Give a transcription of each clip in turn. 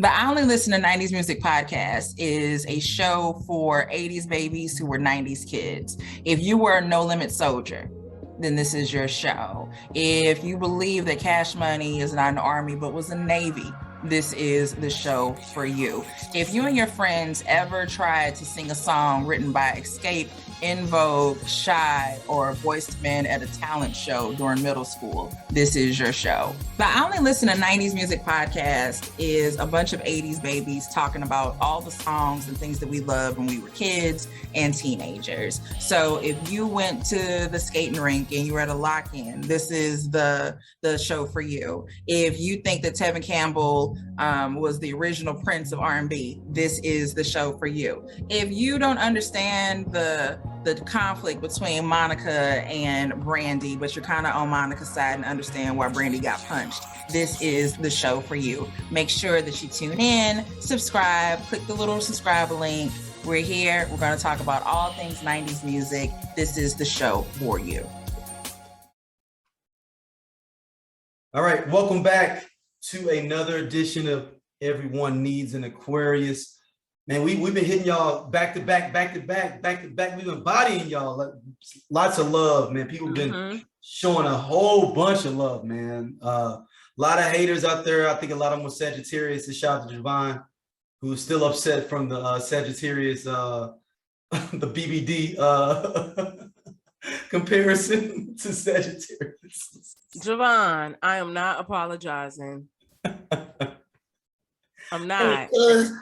The I Only Listen to 90s Music podcast is a show for 80s babies who were 90s kids. If you were a no limit soldier, then this is your show. If you believe that Cash Money is not an army but was a Navy, this is the show for you. If you and your friends ever tried to sing a song written by Escape, In Vogue, Shy, or Voiced Men at a talent show during middle school, this is your show. The I Only Listen to 90s Music podcast is a bunch of 80s babies talking about all the songs and things that we loved when we were kids and teenagers. So if you went to the skating rink and you were at a lock-in, this is the show for you. If you think that Tevin Campbell was the original Prince of R&B, this is the show for you. If you don't understand the conflict between Monica and Brandy, but you're kind of on Monica's side and understand why Brandy got punched, this is the show for you. Make sure that you tune in, subscribe, click the little subscribe link. We're here. We're going to talk about all things 90s music. This is the show for you. All right, welcome back to another edition of Everyone Needs an Aquarius. Man, we've been hitting y'all back to back. We've been bodying y'all. Lots of love, man. People have been showing a whole bunch of love, man. A lot of haters out there. I think a lot of them were Sagittarius. And shout out to Javon, who's still upset from the Sagittarius, the BBD comparison to Sagittarius. Javon, I am not apologizing. I'm not.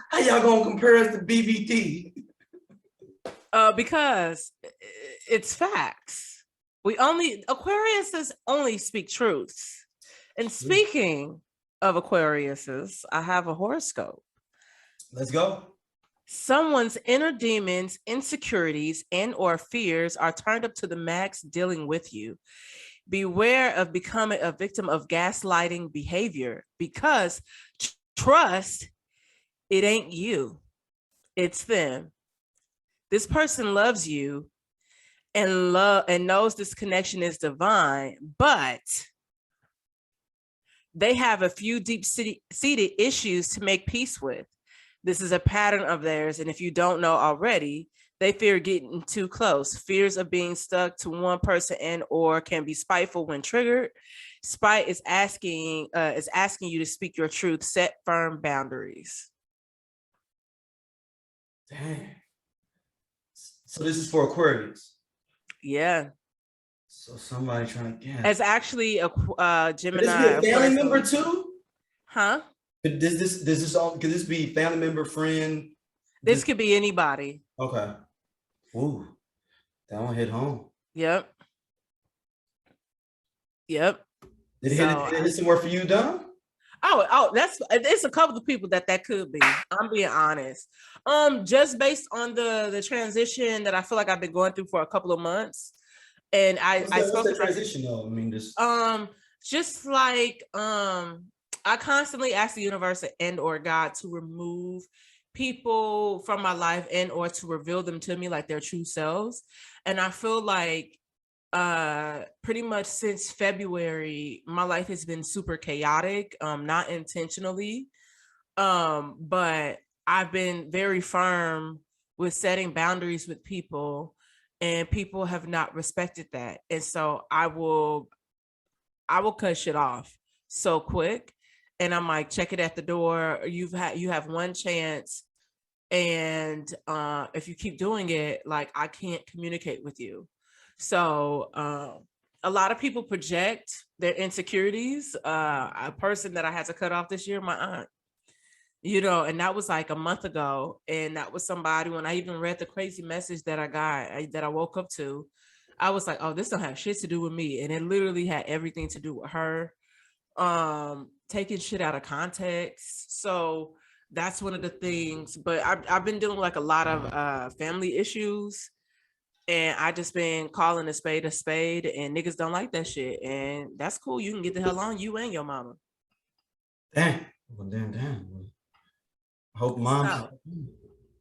How y'all gonna compare us to BBD? Because it's facts. Aquariuses only speak truths. And speaking of Aquariuses, I have a horoscope. Let's go. Someone's inner demons, insecurities, and or fears are turned up to the max dealing with you. Beware of becoming a victim of gaslighting behavior, because trust, it ain't you, it's them. This person loves you and knows this connection is divine, but they have a few deep-seated issues to make peace with. This is a pattern of theirs, and if you don't know already, they fear getting too close. Fears of being stuck to one person and or can be spiteful when triggered. Spite is asking you to speak your truth, set firm boundaries. Dang. So this is for Aquarius. Yeah. So somebody trying to guess. It's actually a Gemini. Could this be a family member too? Huh? Could this be family member, friend? This could be anybody. Okay. Ooh, that one hit home. Yep. Did it hit somewhere for you, Don? Oh, it's a couple of people that could be. I'm being honest. Just based on the transition that I feel like I've been going through for a couple of months, and what's the transition though? I mean, just like I constantly ask the universe and or God to remove people from my life and or to reveal them to me like their true selves. And I feel like pretty much since February, my life has been super chaotic, not intentionally, but I've been very firm with setting boundaries with people, and people have not respected that. And so I will cut shit off so quick. And I'm like, check it at the door. You have one chance. And if you keep doing it, like, I can't communicate with you. So a lot of people project their insecurities. A person that I had to cut off this year, my aunt, and that was like a month ago. And that was somebody, when I even read the crazy message that I got, that I woke up to, I was like, oh, this don't have shit to do with me. And it literally had everything to do with her. Taking shit out of context. So that's one of the things. But I've been dealing with like a lot of family issues, and I just been calling a spade, and niggas don't like that shit. And that's cool. You can get the hell on, you and your mama. Damn. Well, damn. I hope mom.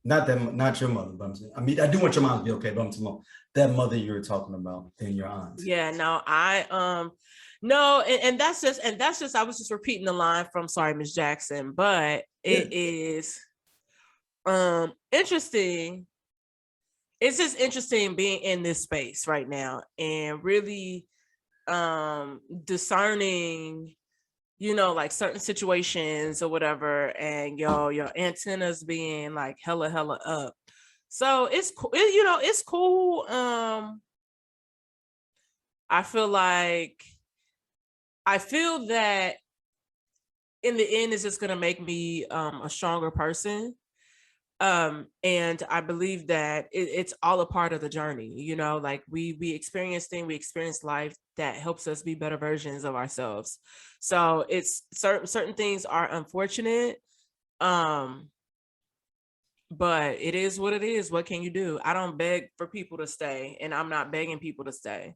Not your mother, but I'm saying, I mean, I do want your mom to be okay, but I'm talking about that mother you were talking about and your aunt. Yeah, no, no, and that's just I was just repeating the line from Sorry Miss Jackson, but it is interesting. It's just interesting being in this space right now and really discerning, you know, like certain situations or whatever, and your antennas being like hella up. So it's cool, you know, it's cool. I feel that in the end it's just gonna make me a stronger person. And I believe that it's all a part of the journey, you know, like we experience life that helps us be better versions of ourselves. So it's certain things are unfortunate, but it is what it is. What can you do? I don't beg for people to stay, and I'm not begging people to stay.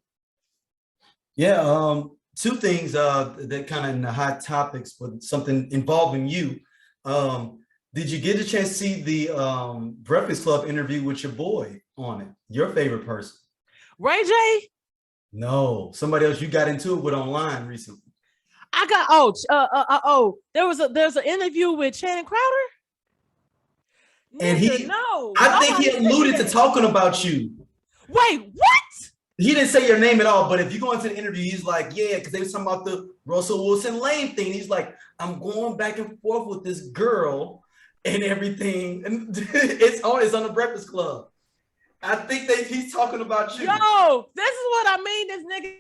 Yeah, two things that kind of in the hot topics, but something involving you. Did you get a chance to see the Breakfast Club interview with your boy on it? Your favorite person? Ray J? No, somebody else you got into it with online recently. I got there's an interview with Channing Crowder. And no, I think he alluded to talking about you. Wait, what? He didn't say your name at all, but if you go into the interview, he's like, yeah, because they were talking about the Russell Wilson Lane thing. He's like, I'm going back and forth with this girl and everything. And it's on the Breakfast Club. I think he's talking about you. Yo, this is what I mean. This nigga.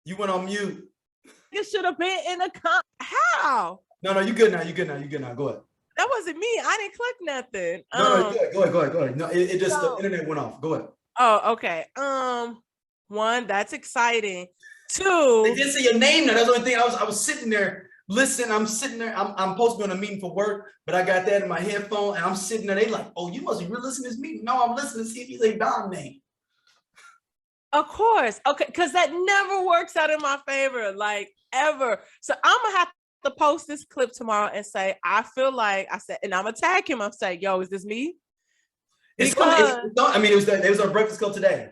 You went on mute. You should have been in a How? No, you good now. Go ahead. That wasn't me. I didn't click nothing. No, go ahead. No, it just the internet went off. Go ahead. Oh, okay. One, that's exciting. Two, they didn't say your name now. That's the only thing. I was sitting there listening. I'm sitting there. I'm supposed to be on a meeting for work, but I got that in my headphone and I'm sitting there. They like, oh, you must be really listening to this meeting. No, I'm listening to see if he's a Dom name. Of course. Okay, because that never works out in my favor, like ever. So I'm gonna have to post this clip tomorrow and say, I feel like I said, and I'm gonna tag him. I'm saying, yo, is this me? It was on Breakfast Club today.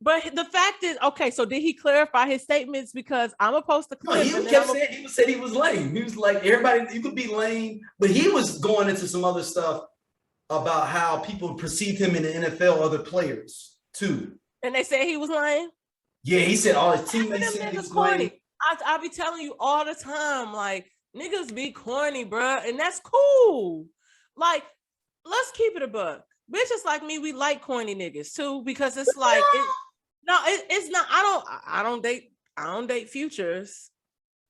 But the fact is, okay, so did he clarify his statements? Because I'm gonna post the clip. No, he said he was lame. He was like, everybody, you could be lame, but he was going into some other stuff about how people perceived him in the NFL, other players too. And they said he was lame? Yeah, he said all his teammates said he was lame. I be telling you all the time, like, niggas be corny, bruh, and that's cool. Like, let's keep it a buck. Bitches like me, we like corny niggas too, because it's like, it's not. I don't date futures.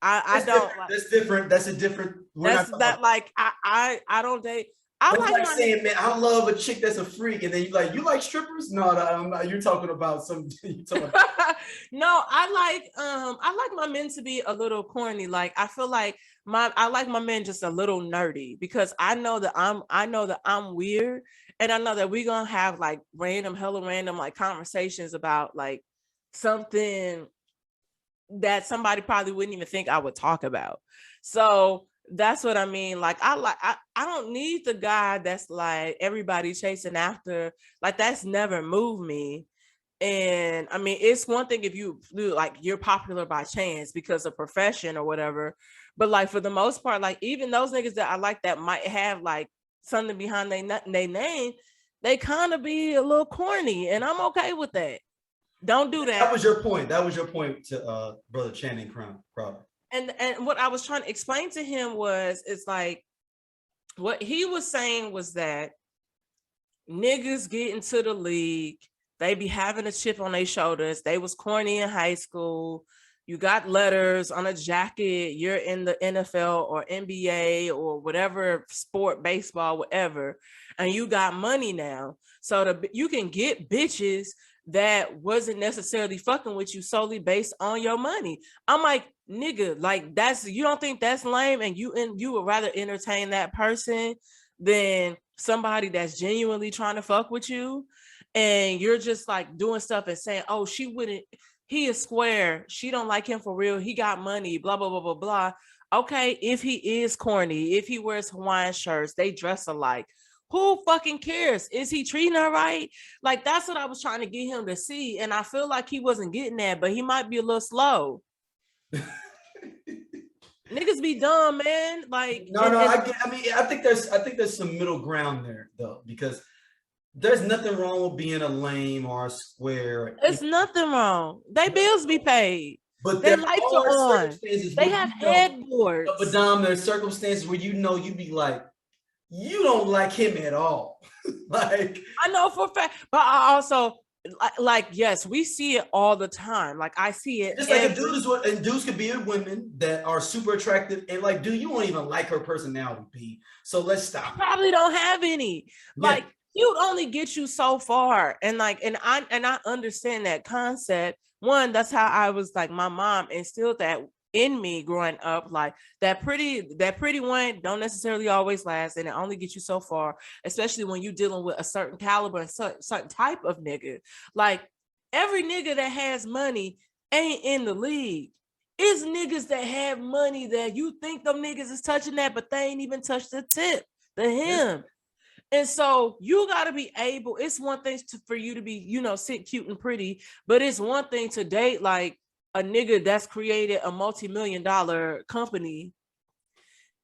I don't. That's different. That's a different. I don't date. That's like saying, man, I love a chick that's a freak, and then you like strippers? No, you're talking about some. No, I like my men to be a little corny. Like, I feel like I like my men just a little nerdy, because I know that I'm weird, and I know that we're gonna have like hella random like conversations about like something that somebody probably wouldn't even think I would talk about. So that's what I mean. Like, I don't need the guy that's like everybody chasing after. Like, that's never moved me. And I mean, it's one thing if you're popular by chance because of profession or whatever, but like for the most part, like even those niggas that I like that might have like something behind their name, they kind of be a little corny, and I'm okay with that. Don't do that. That was your point to brother Channing Crowder. And what I was trying to explain to him was, it's like, what he was saying was that niggas get into the league, they be having a chip on their shoulders. They was corny in high school. You got letters on a jacket. You're in the NFL or NBA or whatever sport, baseball, whatever, and you got money now. So you can get bitches that wasn't necessarily fucking with you solely based on your money. I'm like, nigga, like you don't think that's lame, and you would rather entertain that person than somebody that's genuinely trying to fuck with you, and you're just like doing stuff and saying, oh, he is square, she don't like him for real, he got money, blah blah blah blah blah. Okay, if he is corny, if he wears Hawaiian shirts, they dress alike. Who fucking cares? Is he treating her right? Like, that's what I was trying to get him to see. And I feel like he wasn't getting that, but he might be a little slow. Niggas be dumb, man. Like, No, I think there's some middle ground there though, because there's nothing wrong with being a lame or a square. It's nothing wrong. They bills be paid. But Their there lights are are on. circumstances They where have you know, headboards. but Dom, there's circumstances where you know you be like, you don't like him at all. Like, I know for a fact, but I also like yes, we see it all the time. Like, I see it. just like a dude is what, and dudes could be with women that are super attractive, and like, dude, you won't even like her personality, P. So let's stop. Probably don't have any. Yeah. Like, you'd only get you so far, and like, and I understand that concept. One, that's how I was like, my mom instilled that in me growing up. Like, that pretty one don't necessarily always last, and it only gets you so far, especially when you're dealing with a certain caliber and certain type of nigga. Like, every nigga that has money ain't in the league. It's niggas that have money that you think them niggas is touching that, but they ain't even touched the tip, the hem. And so you got to be able, it's one thing for you to be, you know, sit cute and pretty, but it's one thing to date like a nigga that's created a multi-million-dollar company.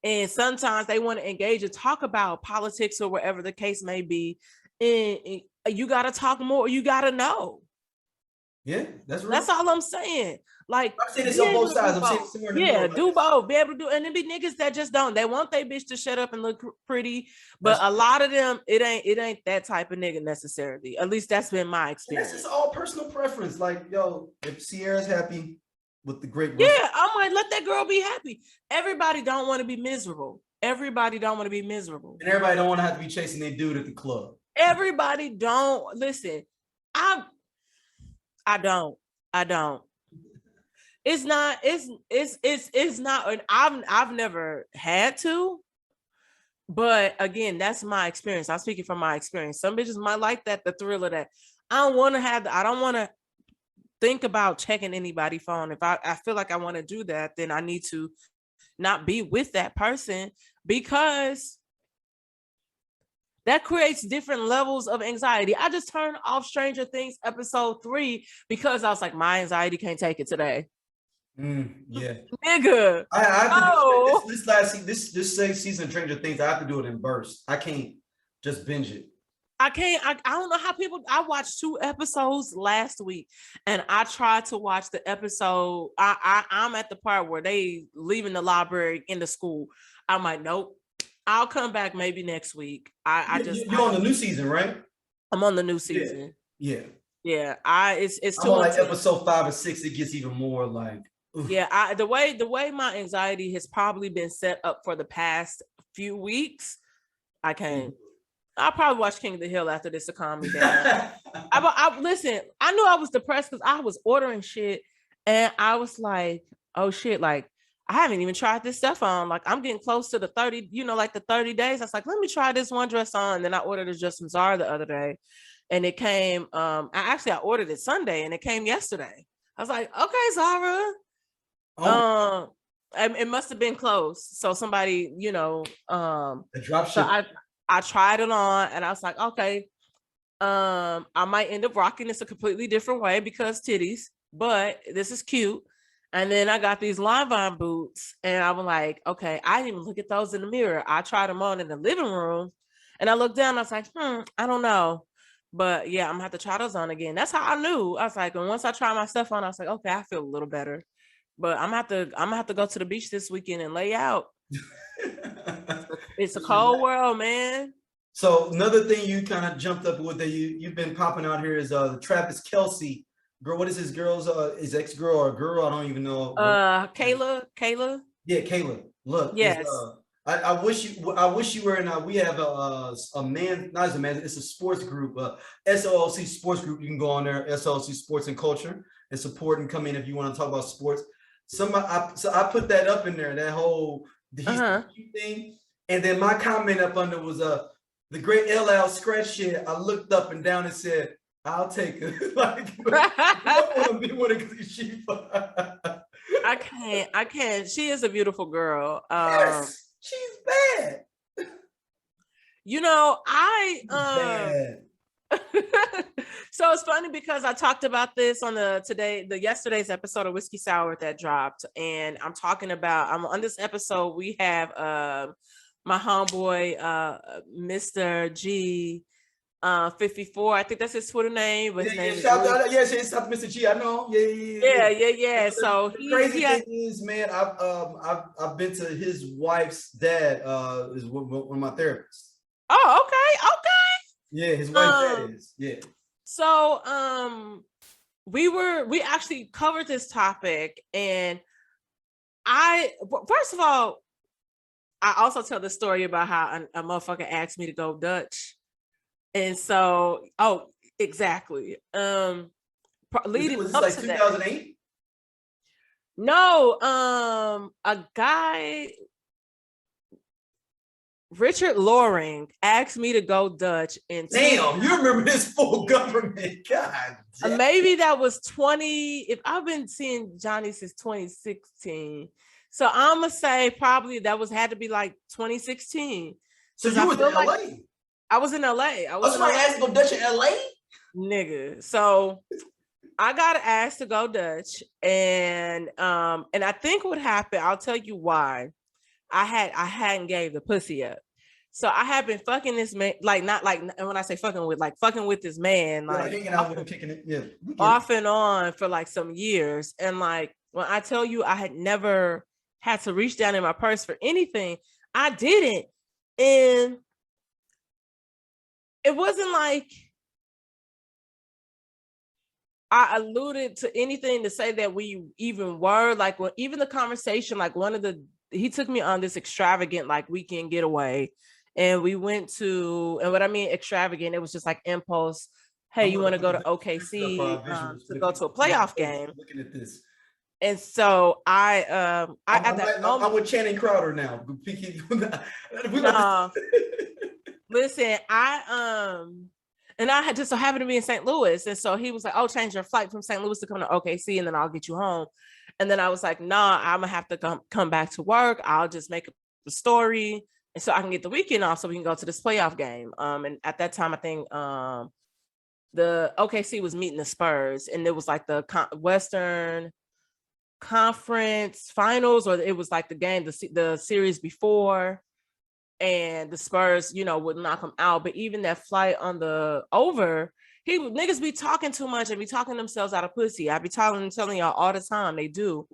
And sometimes they want to engage and talk about politics or whatever the case may be. And you got to talk more. You got to know. Yeah, that's right. That's all I'm saying. Like, I'm saying this on both sides. I'm saying somewhere in the middle. do both. Be able to do, and then be niggas that just don't. They want their bitch to shut up and look pretty, but a lot of them, it ain't that type of nigga necessarily. At least that's been my experience. This is all personal preference. Like, yo, if Sierra's happy with the great work, yeah, I'm like, let that girl be happy. Everybody don't want to be miserable. Everybody don't want to be miserable, and everybody don't want to have to be chasing their dude at the club. Everybody don't listen. I don't. It's not, it's not, and I've never had to, but again, that's my experience. I'm speaking from my experience. Some bitches might like that, the thrill of that. I don't want to think about checking anybody's phone. If I feel like I want to do that, then I need to not be with that person, because that creates different levels of anxiety. I just turned off Stranger Things episode 3 because I was like, my anxiety can't take it today. Yeah, nigga. I have to this season of Stranger Things. I have to do it in bursts. I can't just binge it. I don't know how people. I watched 2 episodes last week, and I tried to watch the episode. I'm at the part where they leaving the library in the school. I'm like, nope. I'll come back maybe next week. You're on the new season, right? I'm on the new season. Yeah. It's too I'm on like much. episode 5 or 6. It gets even more like. Oof. Yeah, the way my anxiety has probably been set up for the past few weeks, I can't. I'll probably watch King of the Hill after this to calm me down. Listen, I knew I was depressed because I was ordering shit, and I was like, oh shit, like I haven't even tried this stuff on. Like, I'm getting close to the 30, like the 30 days. I was like, let me try this one dress on. And then I ordered a dress from Zara the other day, and it came. I ordered it Sunday, and it came yesterday. I was like, okay, Zara. It must have been close. So somebody, the drop ship. So I tried it on, and I was like, okay, I might end up rocking this a completely different way because titties, but this is cute. And then I got these Lime Vine boots, and I was like, okay, I didn't even look at those in the mirror. I tried them on in the living room, and I looked down, I was like, I don't know. But yeah, I'm gonna have to try those on again. That's how I knew. I was like, and once I tried my stuff on, I was like, okay, I feel a little better. But I'm gonna have to go to the beach this weekend and lay out. It's a cold world, man. So another thing you kind of jumped up with that you've been popping out here is the Travis Kelce girl. What is his girl's his ex-girl or girl? I don't even know. Kayla. Yeah, Kayla. Look, yes. I wish you were in. We have a man, not as a man. It's a sports group, SOLC Sports Group. You can go on there, SOLC Sports and Culture, and support and come in if you want to talk about sports. So I put that up in there, that whole thing, and then my comment up under was the great LL scratch shit. I looked up and down and said, "I'll take it." Like, I don't want to be one of these sheep. I I can't. She is a beautiful girl. Yes, she's bad. You know, Bad. So it's funny because I talked about this on yesterday's episode of Whiskey Sour that dropped, and I'm talking about on this episode we have my homeboy Mr. G 54. I think that's his Twitter name, but his name is shout out Mr. G. I know. Yeah. So the crazy thing is, man, I've been to his wife's dad is one of my therapists. Oh, okay. Yeah, his wife's dad is. Yeah. So we actually covered this topic, and first of all, I also tell the story about how a motherfucker asked me to go Dutch. And so, exactly. Leading was this up like to 2008? No, a guy, Richard Loring, asked me to go Dutch in Damn, you remember this full government. God damn. Maybe that was 20. If I've been seeing Johnny since 2016. So I'm gonna say probably that had to be like 2016. So you was in LA? I was in LA. Somebody asked to go Dutch in LA? Nigga. So I got asked to go Dutch, and I think what happened, I'll tell you why. I hadn't gave the pussy up. So I had been fucking this man, like not like, and when I say fucking with this man, like hanging out with him, kicking it, yeah, off and on for like some years. And like when I tell you I had never had to reach down in my purse for anything, I didn't. And it wasn't like I alluded to anything to say that we even were like, when even the conversation, like he took me on this extravagant like weekend getaway, and we went to, and what I mean extravagant, it was just like impulse. Hey, you want to go to OKC to go to a playoff game? Looking at this. And so I at that moment, I'm with Channing Crowder now. Listen, and I had just so happened to be in St. Louis. And so he was like, oh, change your flight from St. Louis to come to OKC, and then I'll get you home. And then I was like, nah, I'm gonna have to come back to work. I'll just make a story, and so I can get the weekend off so we can go to this playoff game. And at that time, I think the OKC was meeting the Spurs, and it was like the Western Conference Finals, or it was like the game, the series before. And the Spurs, would knock him out. But even that flight on the over, niggas be talking too much and be talking themselves out of pussy. I be telling y'all all the time, they do.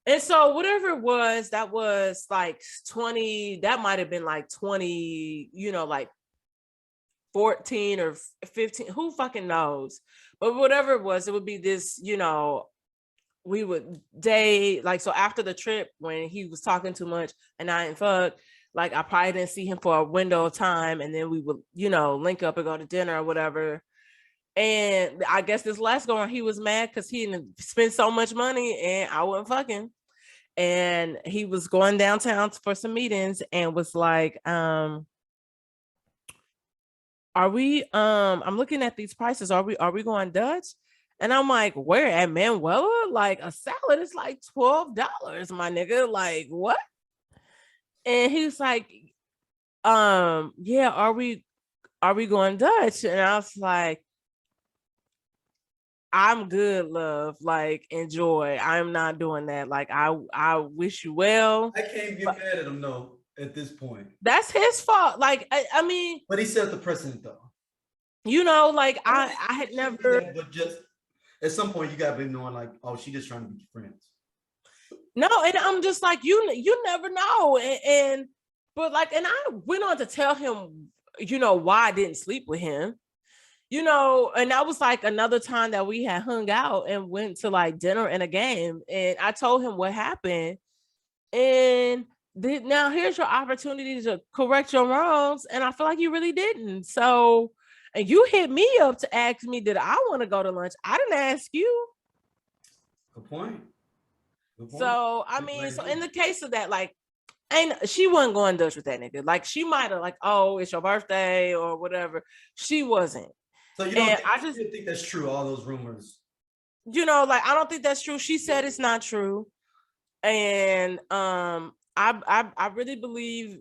And so whatever it was, that was like 20, that might have been like 20, like 14 or 15, who fucking knows? But whatever it was, it would be this, we would date, like, so after the trip when he was talking too much and I didn't fuck, like I probably didn't see him for a window of time, and then we would, link up and go to dinner or whatever. And I guess this last go on, he was mad because he didn't spend so much money and I wasn't fucking. And he was going downtown for some meetings and was like, are we, I'm looking at these prices. Are we going Dutch? And I'm like, where at Manuela? Like a salad is like $12, my nigga. Like what? And he's like, yeah, are we going Dutch? And I was like, I'm good, love. Like, enjoy. I'm not doing that. Like, I wish you well. I can't get mad at him though at this point. That's his fault. Like, I mean, but he set the precedent though. Like I had never. But just at some point, you gotta be knowing like, oh, she just trying to be friends. No, and I'm just like, you never know. But I went on to tell him, why I didn't sleep with him, and that was like another time that we had hung out and went to like dinner and a game. And I told him what happened. And now here's your opportunity to correct your wrongs. And I feel like you really didn't. So, and you hit me up to ask me, did I want to go to lunch? I didn't ask you. Good point. So I mean, so in the case of that, like, she wasn't going Dutch with that nigga. Like she might have like, oh, it's your birthday or whatever. She wasn't. So you don't I just think that's true. All those rumors. Like I don't think that's true. She said it's not true. And I really believe,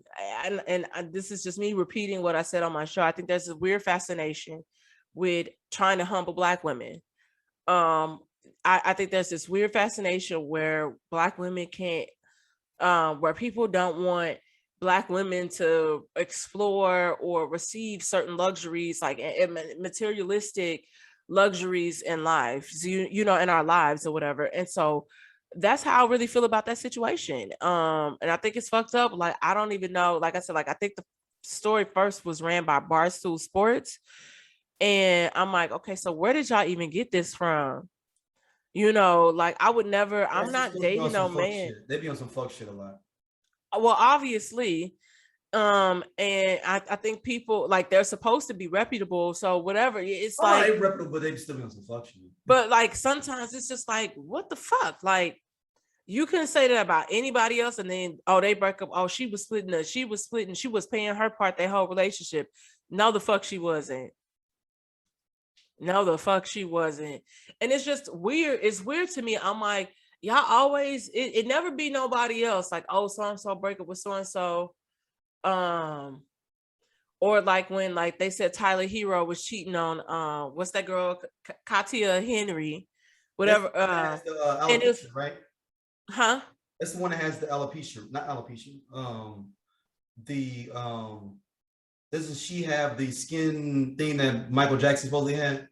and this is just me repeating what I said on my show. I think there's a weird fascination with trying to humble Black women. I think there's this weird fascination where Black women can't, where people don't want Black women to explore or receive certain luxuries, like materialistic luxuries in life, you know, in our lives or whatever. And so that's how I really feel about that situation. And I think it's fucked up. Like, I don't even know, like I said, like, I think the story first was ran by Barstool Sports. And I'm like, okay, so where did y'all even get this from? You know, like, I would never, I'm not dating no man. They be on some fuck shit a lot. Well, obviously. And I think people, like, they're supposed to be reputable. So whatever, it's like, they reputable, but they still be on some fuck shit. But like, sometimes it's just like, what the fuck? Like, you couldn't say that about anybody else, and then, oh, they break up. Oh, she was paying her part, their whole relationship. No, the fuck she wasn't. No, the fuck she wasn't. And it's just weird. It's weird to me. I'm like, y'all always, it never be nobody else. Like, oh, so-and-so break up with so-and-so. Or like when, like, they said Tyler Hero was cheating on, what's that girl? Katia Henry, whatever. And it was, right? Huh? That's the one that has the alopecia, not alopecia. Doesn't she have the skin thing that Michael Jackson supposedly had?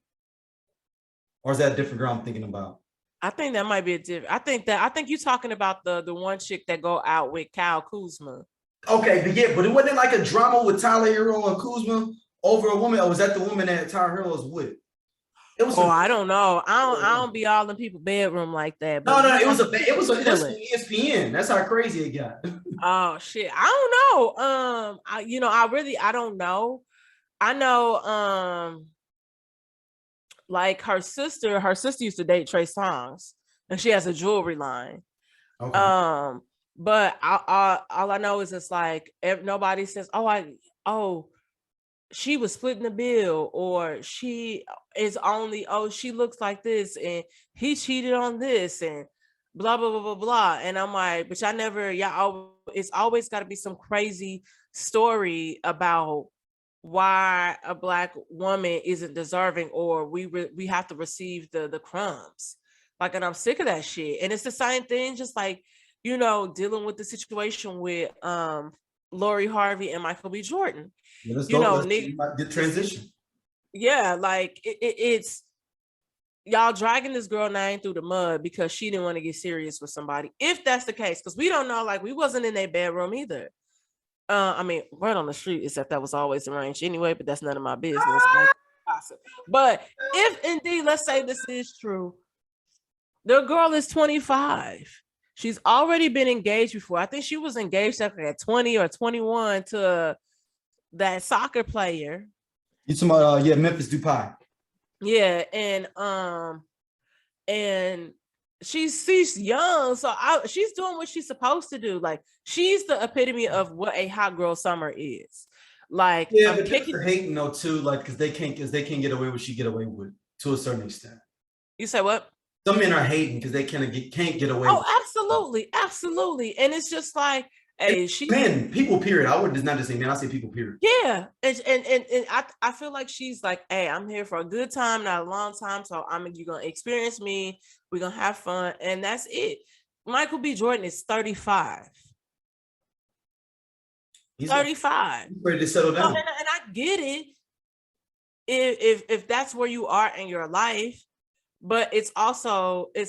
Or is that a different girl I'm thinking about? I think that might be a different. I think you're talking about the one chick that go out with Kyle Kuzma. Okay, but it wasn't like a drama with Tyler Hero and Kuzma over a woman, or was that the woman that Tyler Hero was with? It was. I don't know. I don't be all in people's bedroom like that. But no. It was ESPN. That's how crazy it got. Oh shit! I don't know. I don't know. I know. Like her sister used to date Trey Songz, and she has a jewelry line. Okay. But all I know is it's like, if nobody says, oh, she was splitting the bill, or she is only, she looks like this, and he cheated on this, and blah, blah, blah, blah, blah. And I'm like, but it's always got to be some crazy story about why a Black woman isn't deserving, or we have to receive the crumbs. Like, and I'm sick of that shit. And it's the same thing, just like, you know, dealing with the situation with Lori Harvey and Michael B. Jordan. Yeah, let's go. The transition. Yeah, like it's y'all dragging this girl name through the mud because she didn't want to get serious with somebody. If that's the case, because we don't know, like, we wasn't in their bedroom either. I mean, word on the street is that was always arranged anyway, but that's none of my business. But if indeed, let's say this is true, the girl is 25. She's already been engaged before. I think she was engaged at 20 or 21 to that soccer player. You talking about Memphis Depay? Yeah, and she's young, so she's doing what she's supposed to do. Like, she's the epitome of what a hot girl summer is. Like, yeah, but they're hating though too, like, because they can't get away with what she get away with to a certain extent. You say what? Some men are hating because they can't get away. Oh, absolutely. And it's just like, hey, men, people, period. I would just not just say men, I say people, period. Yeah. And I feel like she's like, hey, I'm here for a good time, not a long time. So you're gonna experience me, we're gonna have fun, and that's it. Michael B. Jordan is 35. He's 35. He's ready to settle down. And I get it. If that's where you are in your life. But it's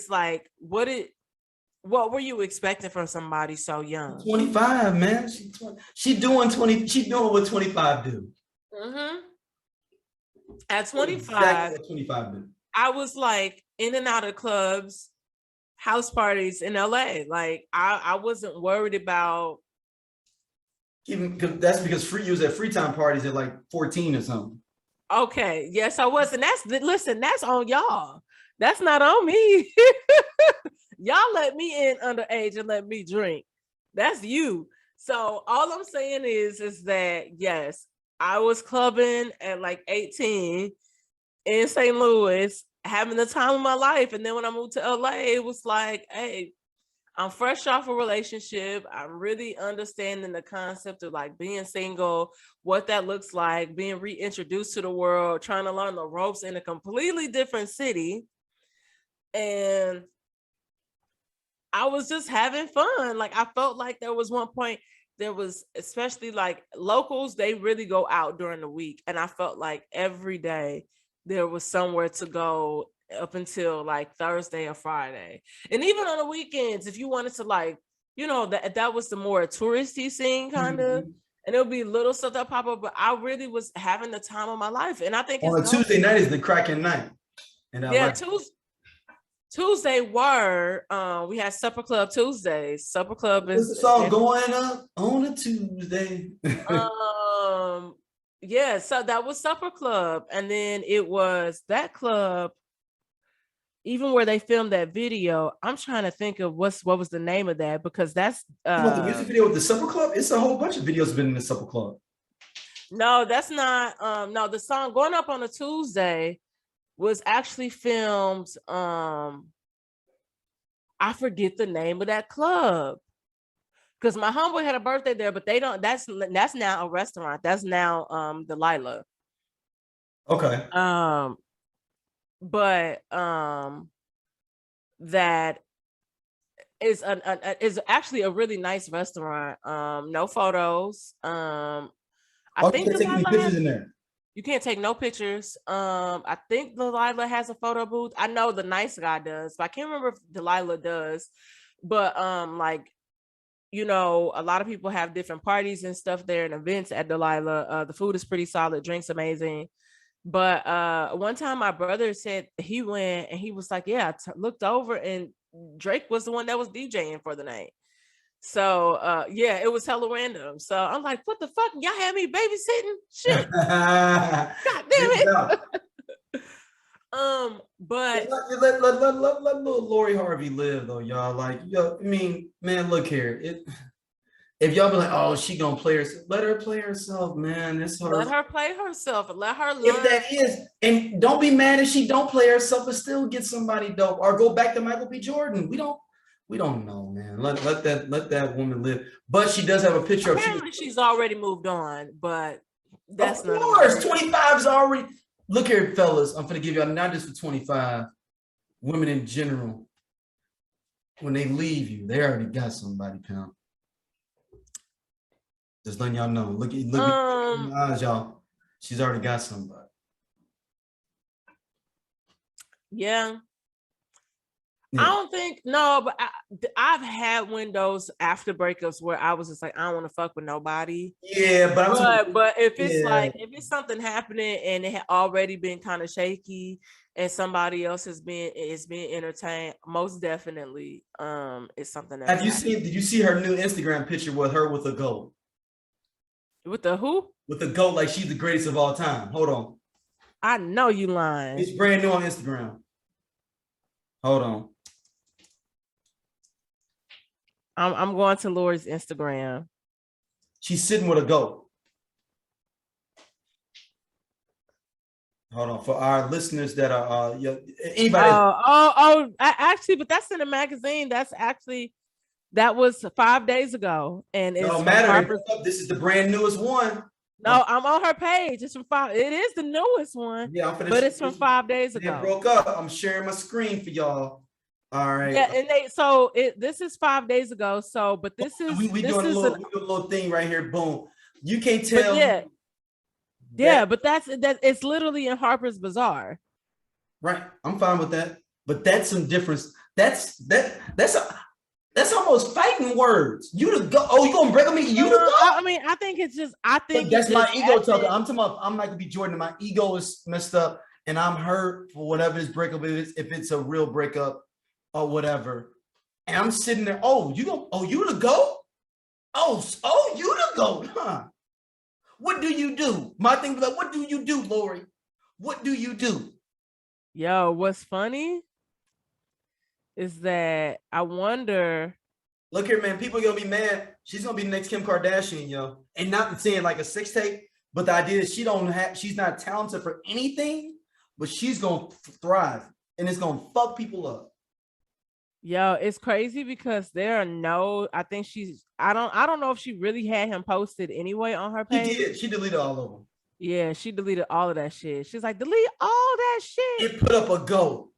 like, what were you expecting from somebody so young? 25, man. She doing what 25 do. Mm-hmm. At 25, exactly what 25 do. I was like in and out of clubs, house parties in LA. Like, I wasn't worried about. Even that's because you was at free time parties at like 14 or something. Okay, yes, I was, and that's on y'all. That's not on me. Y'all let me in underage and let me drink. That's you. So all I'm saying is that, yes, I was clubbing at like 18 in St. Louis, having the time of my life. And then when I moved to LA, it was like, hey, I'm fresh off a relationship. I'm really understanding the concept of like being single, what that looks like, being reintroduced to the world, trying to learn the ropes in a completely different city. And I was just having fun. Like I felt like there was one point, there was especially like locals, they really go out during the week. And I felt like every day there was somewhere to go up until like Thursday or Friday. And even on the weekends, if you wanted to like, you know, that was the more touristy scene kind of. Mhm. And it'll be little stuff that pop up, but I really was having the time of my life. And I think On a it's dope. Tuesday night is the cracking night. And I Yeah, like Tuesday we had Supper Club Tuesdays. Supper Club what's the is song going up on a Tuesday. yeah, so that was Supper Club, and then it was that club, even where they filmed that video. I'm trying to think of what was the name of that, because that's About the music video with the Supper Club? It's a whole bunch of videos been in the Supper Club. no, that's not no, the song Going Up on a Tuesday was actually filmed. I forget the name of that club, because my homeboy had a birthday there, but they don't. That's now a restaurant. That's now Delilah. Okay. But that is actually a really nice restaurant. No photos. I think Take any pictures in there. You can't take no pictures. I think Delilah has a photo booth. I know the nice guy does, but I can't remember if Delilah does. But like, you know, a lot of people have different parties and stuff there and events at Delilah. The food is pretty solid, drinks amazing. But one time my brother said he went and he was like, yeah, I looked over and Drake was the one that was DJing for the night. So yeah, it was hella random. So I'm like, what the fuck? Y'all had me babysitting? Shit. God damn it. But let little Lori Harvey live though, y'all. Like, yo, I mean, man, look here. If y'all be like, oh, she gonna play herself, let her play herself, man. It's her. Let her play herself and let her learn. If that is, and don't be mad if she don't play herself, but still get somebody dope or go back to Michael B. Jordan. We don't know, man. Let that woman live. But she does have a picture Apparently of she's already moved on, but that's of not. course, 25 is already. Look here, fellas. I'm gonna give y'all not just for 25, women in general. When they leave you, they already got somebody, pimp. Just letting y'all know. Look in the eyes, y'all. She's already got somebody. Yeah. I don't think but I've had windows after breakups where I was just like, I don't want to fuck with nobody. Yeah, but if it's like if it's something happening and it had already been kind of shaky and somebody else is being entertained, most definitely it's something that did you see her new Instagram picture with her with a GOAT? With the who? With the GOAT, like she's the greatest of all time. Hold on. I know you lying. It's brand new on Instagram. Hold on. I'm going to Lori's Instagram. She's sitting with a GOAT. Hold on, for our listeners that are anybody. Actually, but that's in a magazine. That was 5 days ago, and it's no matter. This is the brand newest one. No, I'm on her page. It's from 5. It is the newest one. Yeah, but it's from 5 days ago. It broke up. I'm sharing my screen for y'all. All right. Yeah, and this is 5 days ago. So, but this is we doing a little thing right here. Boom. You can't tell. But that's it's literally in Harper's Bazaar. Right. I'm fine with that. But that's some difference. That's almost fighting words. You to go. Oh, you gonna break on me? You to go? I mean, I think that's my ego talking. I'm talking about. I'm not gonna be Jordan. My ego is messed up, and I'm hurt for whatever this breakup is. If it's a real breakup or whatever, and I'm sitting there. Oh, you to go? Oh, you to go? Huh? What do you do? My thing was like, what do you do, Lori? What do you do? Yo, what's funny is that I wonder. Look here, man. People are gonna be mad. She's gonna be the next Kim Kardashian, yo. And not saying like a sex tape, but the idea is she's not talented for anything, but she's gonna thrive and it's gonna fuck people up. Yo, it's crazy because there are no, I don't know if she really had him posted anyway on her She page. did. She deleted all of them. Yeah, she deleted all of that shit. She's like, delete all that shit. It put up a GOAT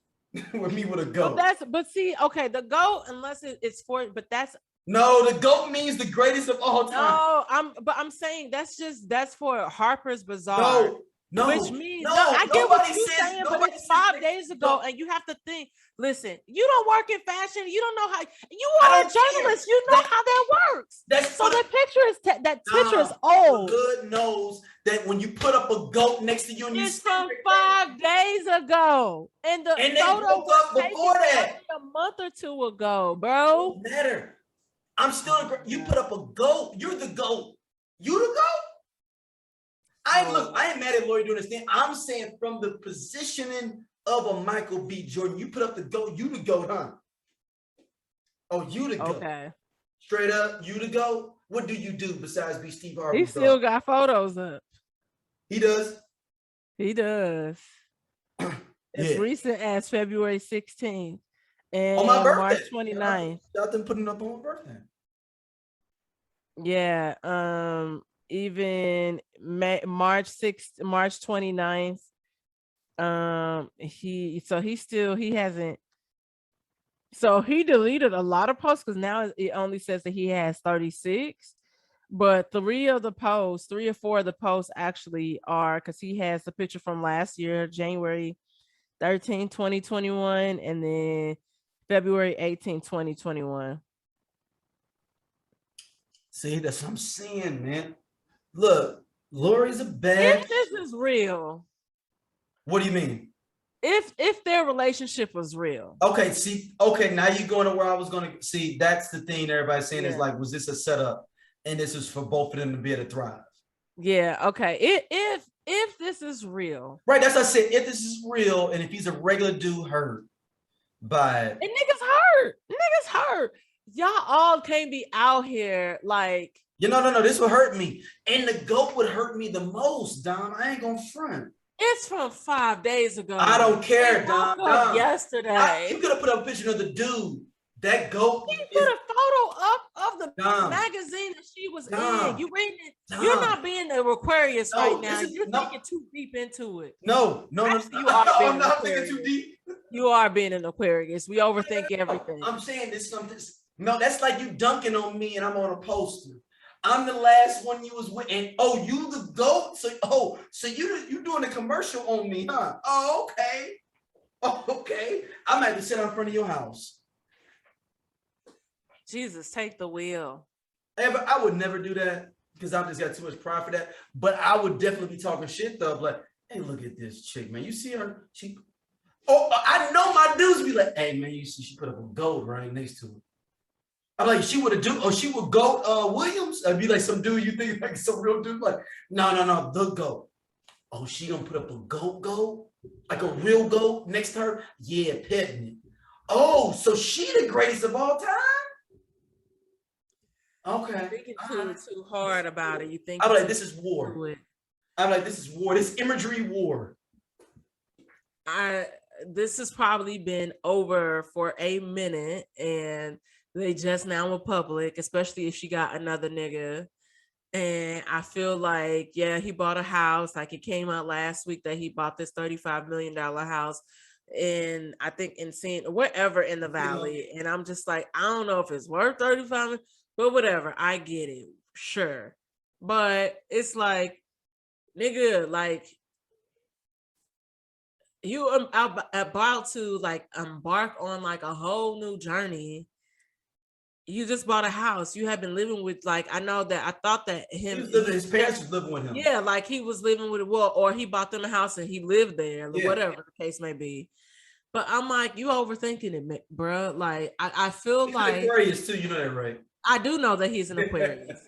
with me with a GOAT. But see, okay, the GOAT, unless it's for, but that's No, the GOAT means the greatest of all time. no, I'm saying that's for Harper's Bazaar. No, Which means I get what you're saying, but it's 5 days ago, and you have to think. Listen, you don't work in fashion. You don't know how. You are a journalist. You know how that works. So the picture is old. Good knows that when you put up a GOAT next to you, and it's from 5 days ago, and they photo was up before that a month or two ago, bro. Don't matter. I'm still. You put up a GOAT. You're the GOAT. You the GOAT. I ain't mad at Lori doing this thing. I'm saying from the positioning of a Michael B. Jordan, you put up the GOAT, you the GOAT, huh? Oh, you the GOAT. Okay. Straight up, you the GOAT. What do you do besides be Steve Harvey? He still got photos up. He does? He does. As recent as February 16th and on my birthday. March 29th. Y'all them putting up on my birthday. Yeah. Even March 6th, March 29th. He deleted a lot of posts because now it only says that he has 36, but 3 or 4 of the posts actually are because he has the picture from last year, January 13, 2021, and then February 18, 2021. See, that's what I'm saying, man. Look, Lori's a bad. If this is real. What do you mean? If their relationship was real. Okay, now you're going to where I was going to see. That's the thing everybody's saying is like, was this a setup? And this is for both of them to be able to thrive. Yeah, okay. If this is real. Right, that's what I said. If this is real, and if he's a regular dude hurt by it. And niggas hurt. Y'all all can't be out here like. No, this would hurt me. And the GOAT would hurt me the most, Dom. I ain't gonna front. It's from 5 days ago. I don't care, Dom. Yesterday. You could have put up a picture of the dude. That GOAT. He put a photo up of the magazine that she was in. You reading it? You're not being an Aquarius right now. You're thinking too deep into it. No. I'm not thinking too deep. You are being an Aquarius. We overthink everything. I'm saying this something. No, that's like you dunking on me and I'm on a poster. I'm the last one you was with, and you the GOAT. So you doing a commercial on me, huh? Oh, okay. I might have to sit in front of your house. Jesus, take the wheel. I would never do that because I just got too much pride for that. But I would definitely be talking shit though, like, hey, look at this chick, man. You see her? I know my dudes be like, hey, man, you see she put up a GOAT right next to her. I'm like, she would GOAT Williams. I'd be like some dude you think like some real dude. Like, no, the GOAT. Oh, she gonna put up a GOAT? Like a real GOAT next to her? Yeah, petting it. Oh, so she the greatest of all time? Okay. Thinking too hard about it. You think I'm like, this is war. I'm like, this is war. This imagery war. This has probably been over for a minute and they just now were public, especially if she got another nigga. And I feel like, yeah, he bought a house. Like it came out last week that he bought this $35 million house in, I think wherever in the valley. And I'm just like, I don't know if it's worth 35, but whatever. I get it. Sure. But it's like, nigga, like you are about to like embark on like a whole new journey. You just bought a house. You have been living with, like, I know that I thought that his parents was living with him. Yeah, like he was living with or he bought them a house and he lived there, whatever the case may be. But I'm like, you overthinking it, bro. Like, I feel like an Aquarius too. You know that, right? I do know that he's an Aquarius.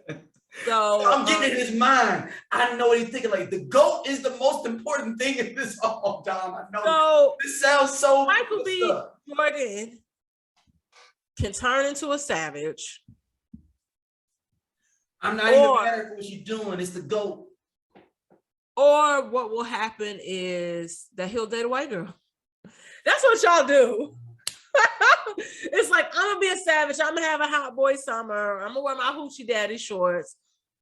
So I'm getting in his mind. I know what he's thinking. Like the GOAT is the most important thing in this whole time. I know. So this sounds so. Michael B. Jordan can turn into a savage. I'm not even mad at what she's doing. It's the GOAT. Or what will happen is that he'll date a white girl. That's what y'all do. It's like, I'm gonna be a savage. I'm gonna have a hot boy summer. I'm gonna wear my hoochie daddy shorts,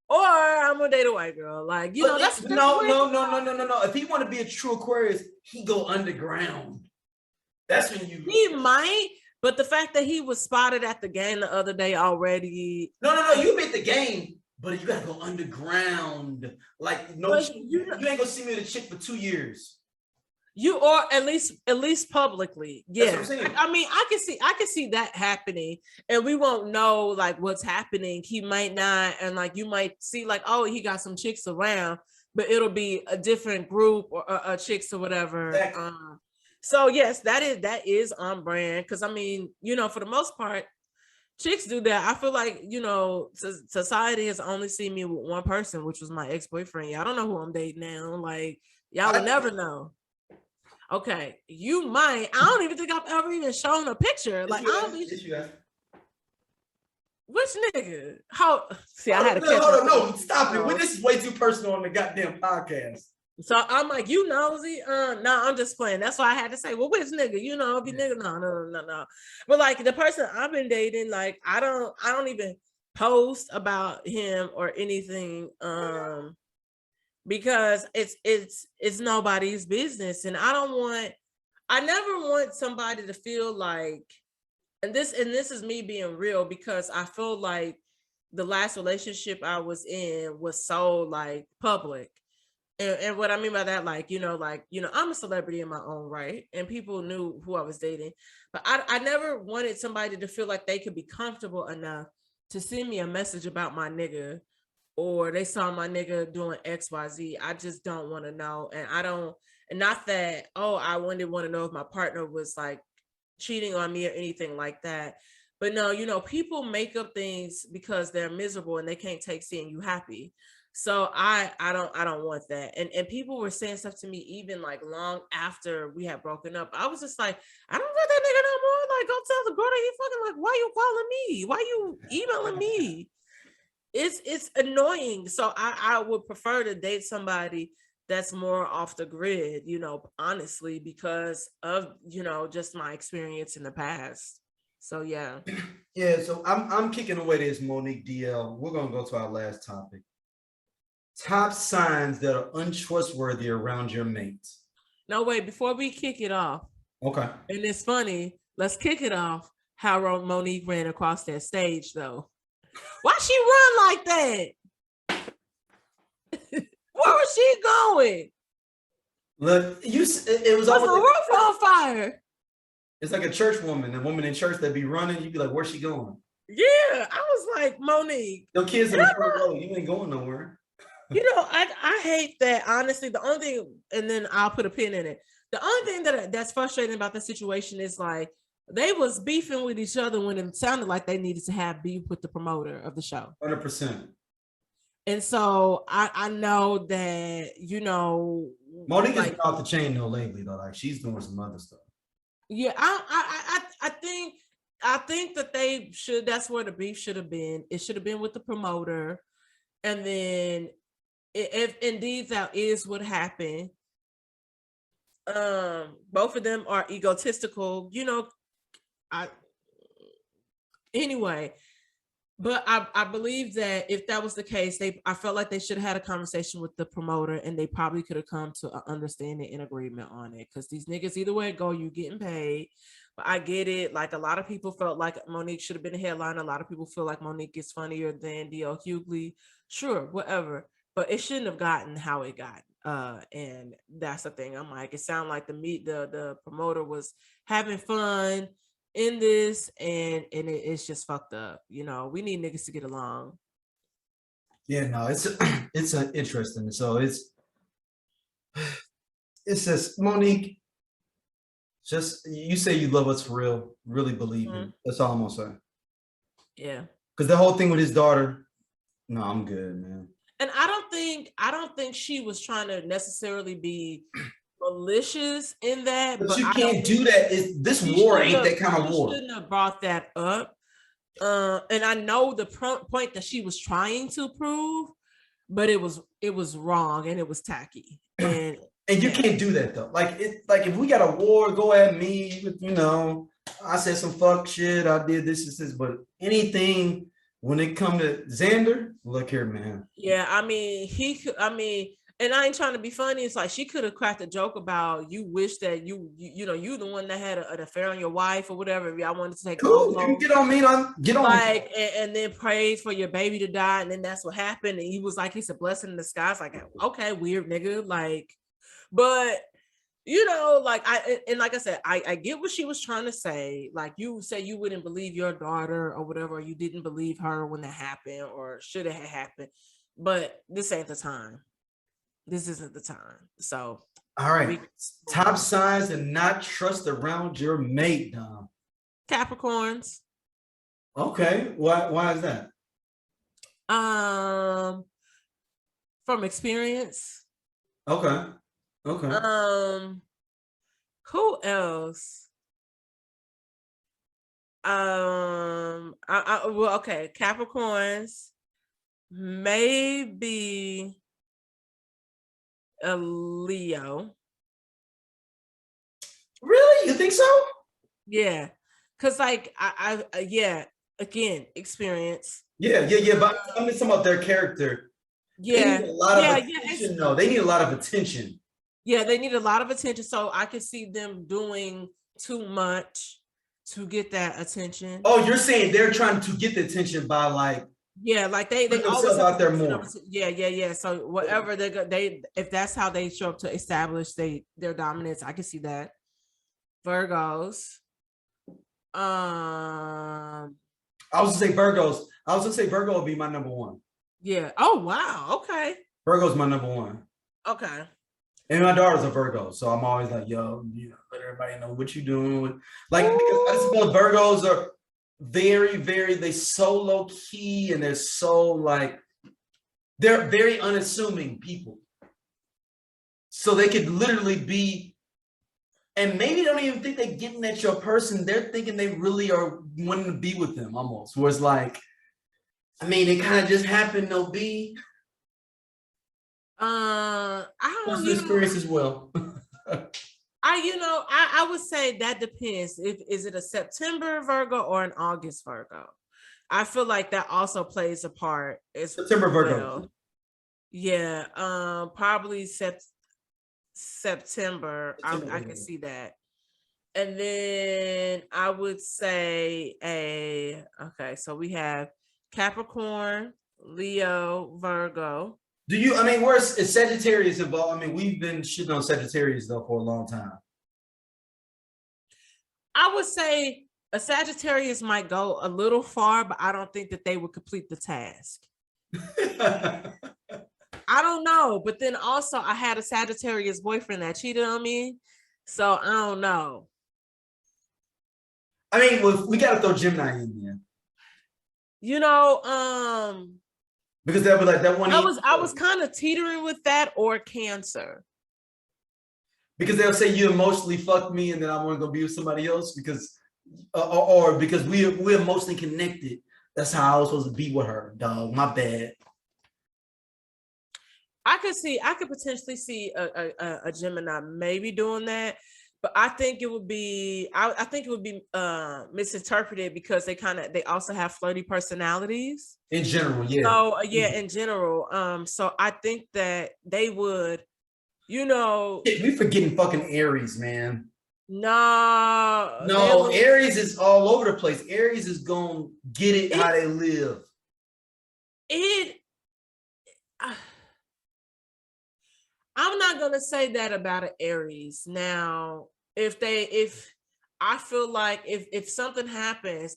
or I'm gonna date a white girl. Like, that's no. If he want to be a true Aquarius, he go underground. That's when he might. But the fact that he was spotted at the game the other day already. No. You made the game, but you gotta go underground. Like, no, you ain't gonna see me with a chick for 2 years. You, or at least publicly. Yeah. That's what I'm saying. I mean, I can see that happening, and we won't know like what's happening. He might not, and like you might see like, oh, he got some chicks around, but it'll be a different group or chicks or whatever. Exactly. So yes, that is on brand, because I mean, for the most part, chicks do that. I feel like, society has only seen me with one person, which was my ex-boyfriend. Y'all don't know who I'm dating now. Like, y'all will never know. Okay, you might. I don't even think I've ever even shown a picture. Like, I don't be. Which nigga? How? See, I had to catch. Hold on, no, stop it. Well, this is way too personal on the goddamn podcast. So I'm like, you nosy? No, I'm just playing. That's why I had to say, well, which nigga? If you nigga, no. But like the person I've been dating, like I don't even post about him or anything. Because it's nobody's business, and I never want somebody to feel like, and this is me being real, because I feel like the last relationship I was in was so like public, and what I mean by that, like I'm a celebrity in my own right, and people knew who I was dating, but I never wanted somebody to feel like they could be comfortable enough to send me a message about my nigga, or they saw my nigga doing XYZ. I just don't want to know. And not that, I wouldn't want to know if my partner was like cheating on me or anything like that. But no, people make up things because they're miserable and they can't take seeing you happy. So I don't want that. And people were saying stuff to me even like long after we had broken up. I was just like, I don't want that nigga no more. Like, go tell the girl that he fucking, like, why you calling me? Why you emailing me? It's annoying. So I would prefer to date somebody that's more off the grid, honestly, because of, just my experience in the past. So yeah. Yeah, so I'm kicking away this Monique DL. We're gonna go to our last topic. Top signs that are untrustworthy around your mate. No, wait, before we kick it off. Okay. And it's funny, let's kick it off how Monique ran across that stage though. Why she run like that? Where was she going? Look, it was the roof on fire. It's like a church woman, a woman in church that be running. You be like, where's she going? Yeah, I was like, Monique. Your kids in the front row. You ain't going nowhere. I hate that. Honestly, the only thing, and then I'll put a pin in it. The only thing that's frustrating about the situation is like, they was beefing with each other when it sounded like they needed to have beef with the promoter of the show. 100%. And so I know that, Monique has been off the chain though lately though. Like, she's doing some other stuff. Yeah, I think that they should, that's where the beef should have been. It should have been with the promoter. And then if indeed that is what happened, both of them are egotistical, anyway, but I believe that if that was the case, I felt like they should have had a conversation with the promoter, and they probably could have come to an understanding and agreement on it. Because these niggas, either way it go, you getting paid. But I get it. Like, a lot of people felt like Monique should have been a headline. A lot of people feel like Monique is funnier than D.L. Hughley. Sure, whatever. But it shouldn't have gotten how it got. And that's the thing. I'm like, it sounded like the promoter was having fun in this, and it's just fucked up. We need niggas to get along. Yeah, no, it's interesting. So it's just, Monique, just, you say you love us for real, really believe it. That's all I'm gonna say. Yeah. Because the whole thing with his daughter, no, I'm good, man. And I don't think she was trying to necessarily be malicious in that. But you can't do that. This war ain't that kind of war. Shouldn't have brought that up. And I know the point that she was trying to prove, but it was wrong and it was tacky. And you can't do that though. Like if we got a war, go at me. I said some fuck shit. I did this, but anything when it come to Xander, look here, man. Yeah, I mean, and I ain't trying to be funny. It's like she could have cracked a joke about you wish that you the one that had an affair on your wife or whatever. If y'all wanted to take Cool, you can get on me. Get on like, and then praise for your baby to die, and then that's what happened. And he was like, it's a blessing in disguise. Like, okay, weird nigga. Like, but like like I said, I get what she was trying to say. Like, you say you wouldn't believe your daughter or whatever, or you didn't believe her when that happened or should have happened. But this ain't the time. This isn't the time. So, all right. Top signs to not trust around your mate, Dom. Capricorns. Okay. Why is that? From experience. Okay. Who else? Okay, Capricorns, maybe a Leo. Really? You think so? Yeah, because like again, experience. Yeah. But I'm talking about their character. Yeah, they need a lot of attention. No, they need a lot of attention. Yeah, they need a lot of attention. So I can see them doing too much to get that attention. Oh, you're saying they're trying to get the attention by like like they always out there more. Yeah. So whatever they if that's how they show up to establish their dominance, I can see that. Virgos. I was gonna say Virgos. I was gonna say Virgo would be my number one. Yeah. Oh wow. Okay. Virgo's my number one. Okay. And my daughter's a Virgo, so I'm always like, yo, let everybody know what you doing. Like, because I suppose Virgos are very, very, they so low key and they're so like, they're very unassuming people. So they could literally be, and maybe don't even think they're getting at your person. They're thinking they really are wanting to be with them almost. Where it's like, I mean, it kind of just happened, no B. I don't experience as well. I would say that depends. Is it a September Virgo or an August Virgo? I feel like that also plays a part. September Virgo. Yeah, probably September. I can see that. And then I would say so we have Capricorn, Leo, Virgo. Where's Sagittarius involved? I mean, we've been shitting on Sagittarius though for a long time. I would say a Sagittarius might go a little far, but I don't think that they would complete the task. I don't know. But then also I had a Sagittarius boyfriend that cheated on me. So I don't know. I mean, we gotta throw Gemini in there. Because that was like that one. I was kind of teetering with that, or Cancer. Because they'll say you emotionally fucked me, and then I want to go be with somebody else because, or because we're emotionally connected. That's how I was supposed to be with her, dog. My bad. I could potentially see a Gemini maybe doing that, but I think it would be misinterpreted because they also have flirty personalities in general. Yeah. So in general. So I think that they would, we forgetting fucking Aries, man. No, Aries is all over the place. Aries is gonna get it how they live. I'm not gonna say that about an Aries. Now, if I feel like if something happens,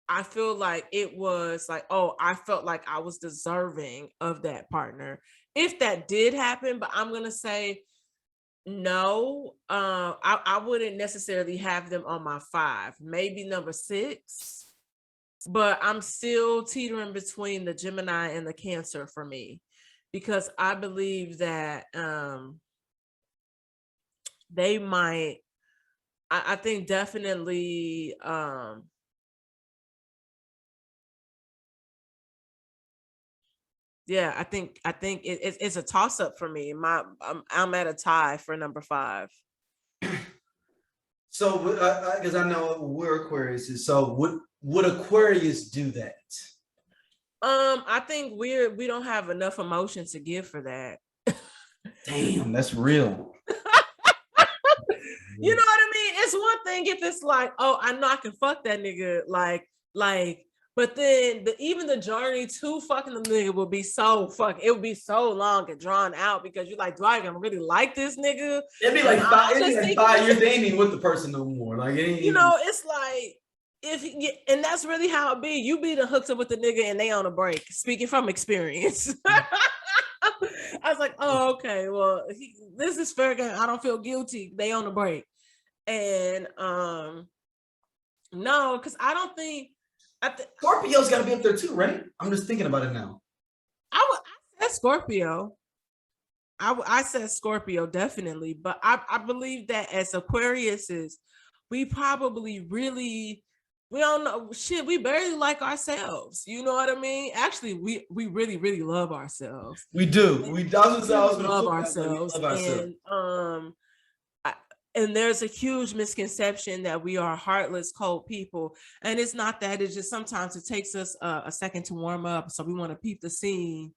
I feel like it was like, oh, I felt like I was deserving of that partner. If that did happen, but I'm gonna say no. I wouldn't necessarily have them on my 5, maybe number 6, but I'm still teetering between the Gemini and the Cancer for me. Because I believe that they might, I think definitely, I think it's a toss up for me. I'm at a tie for number 5. So, because I know we're Aquarius, so would Aquarius do that? I think we don't have enough emotion to give for that. Damn, that's real. You know what I mean? It's one thing if it's like, oh, I know I can fuck that nigga, like, but then even the journey to fucking the nigga would be it would be so long and drawn out because you're like, do I even really like this nigga? It'd be like 5 years. They ain't even with the person no more. Like, it's like and that's really how it be. You be the hooked up with the nigga and they on a break. Speaking from experience. I was like, oh, okay, well, this is fair game. I don't feel guilty. They on the break. And no, because I don't think Scorpio's got to be up there too, right? I'm just thinking about it now. I said Scorpio. I said Scorpio definitely, but I believe that as Aquariuses, we probably really we don't know shit. We barely like ourselves. You know what I mean? Actually, we really really love ourselves. We do. We love ourselves. And there's a huge misconception that we are heartless, cold people. And it's not that. It's just sometimes it takes us a second to warm up. So we want to peep the scene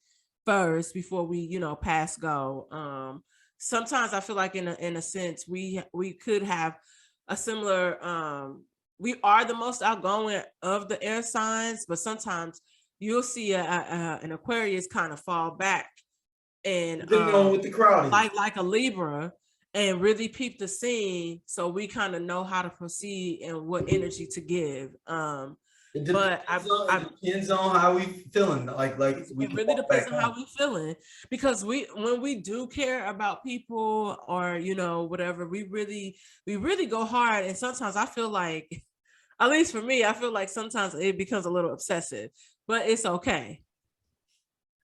first before we, pass go. Sometimes I feel like in a sense, we could have a similar, we are the most outgoing of the air signs, but sometimes you'll see an Aquarius kind of fall back and with the crowd, like a Libra, and really peep the scene so we kind of know how to proceed and what energy to give. It depends on how we feeling. Like it really depends on how we feeling, because when we do care about people or whatever, we really go hard. And sometimes I feel like, at least for me, I feel like sometimes it becomes a little obsessive, but it's okay.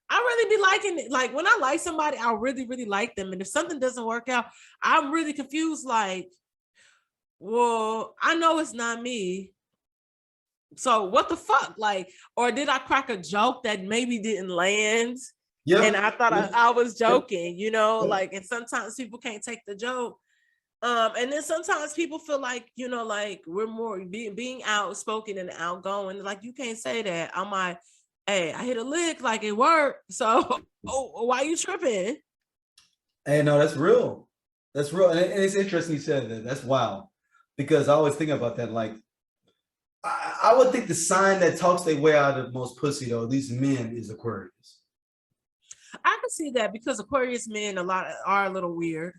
I really be liking it. Like when I like somebody, I really, really like them. And if something doesn't work out, I'm really confused. Like, well, I know it's not me. So what the fuck? Like, or did I crack a joke that maybe didn't land? Yeah. And I thought I was joking, like, and sometimes people can't take the joke. And then sometimes people feel like, like we're more being outspoken and outgoing. Like, you can't say that. I'm like, hey, I hit a lick, like it worked. So, why you tripping? Hey, no, that's real. That's real. And it's interesting you said that. That's wild. Because I always think about that. Like, I would think the sign that talks their way out of most pussy, though, these men, is Aquarius. I can see that because Aquarius men are a little weird.